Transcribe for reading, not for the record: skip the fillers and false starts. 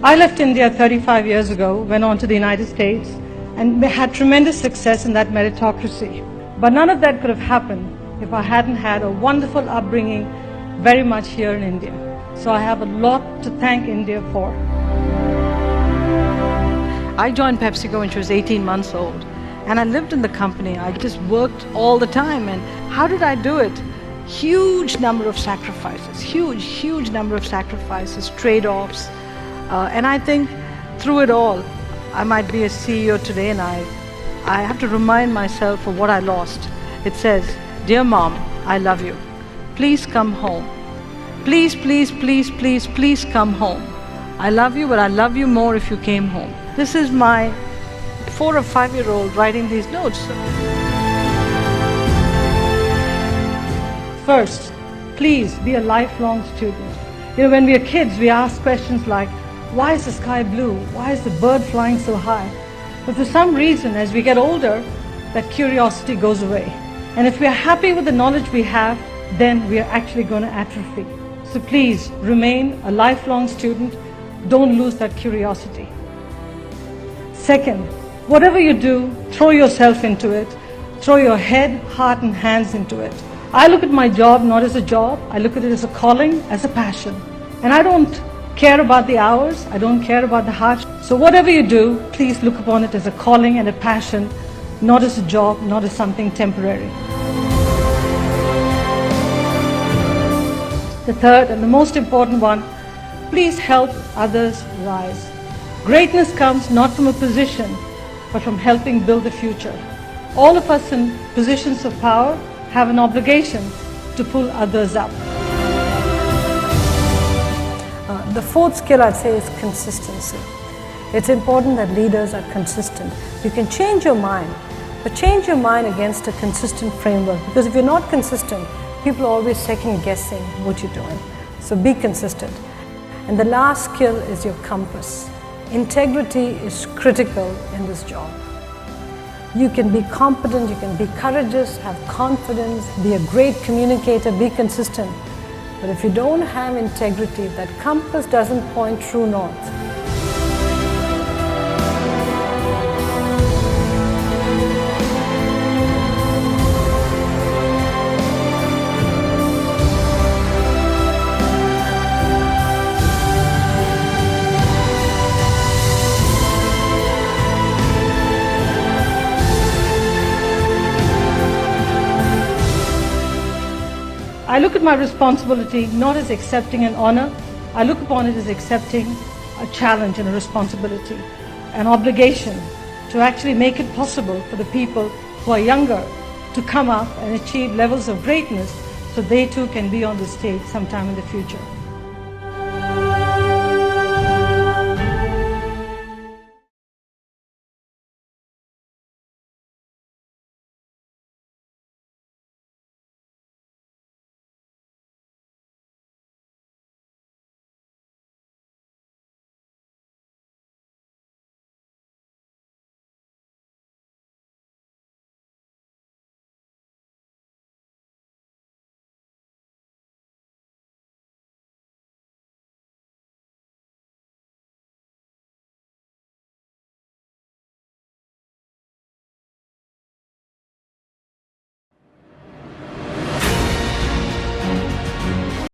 I left India 35 years ago, went on to the United States, and had tremendous success in that meritocracy. But none of that could have happened if I hadn't had a wonderful upbringing very much here in India. So I have a lot to thank India for. I joined PepsiCo when she was 18 months old, and I lived in the company. I just worked all the time. And how did I do it? Huge number of sacrifices, huge number of sacrifices, trade-offs. And I think through it all, I might be a CEO today, and I have to remind myself of what I lost. It says, "Dear Mom, I love you. Please come home. Please, please, please, please, please come home. I love you, but I love you more if you came home." This is my 4 or 5-year-old writing these notes. First, please be a lifelong student. When we are kids, we ask questions like, why is the sky blue? Why is the bird flying so high? But for some reason, as we get older, that curiosity goes away. And if we are happy with the knowledge we have, then we are actually going to atrophy. So please remain a lifelong student. Don't lose that curiosity. Second, whatever you do, throw yourself into it. Throw your head, heart, and hands into it. I look at my job not as a job. I look at it as a calling, as a passion. And I don't care about the hours. I don't care about the hardship. So whatever you do, please look upon it as a calling and a passion, not as a job, not as something temporary. The third and the most important one, please help others rise. Greatness comes not from a position, but from helping build the future. All of us in positions of power have an obligation to pull others up. The fourth skill I'd say is consistency. It's important that leaders are consistent. You can change your mind, but change your mind against a consistent framework, because if you're not consistent, people are always second guessing what you're doing. So be consistent. And the last skill is your compass. Integrity is critical in this job. You can be competent, you can be courageous, have confidence, be a great communicator, be consistent. But if you don't have integrity, that compass doesn't point true north. I look at my responsibility not as accepting an honor. I look upon it as accepting a challenge and a responsibility, an obligation to actually make it possible for the people who are younger to come up and achieve levels of greatness so they too can be on the stage sometime in the future.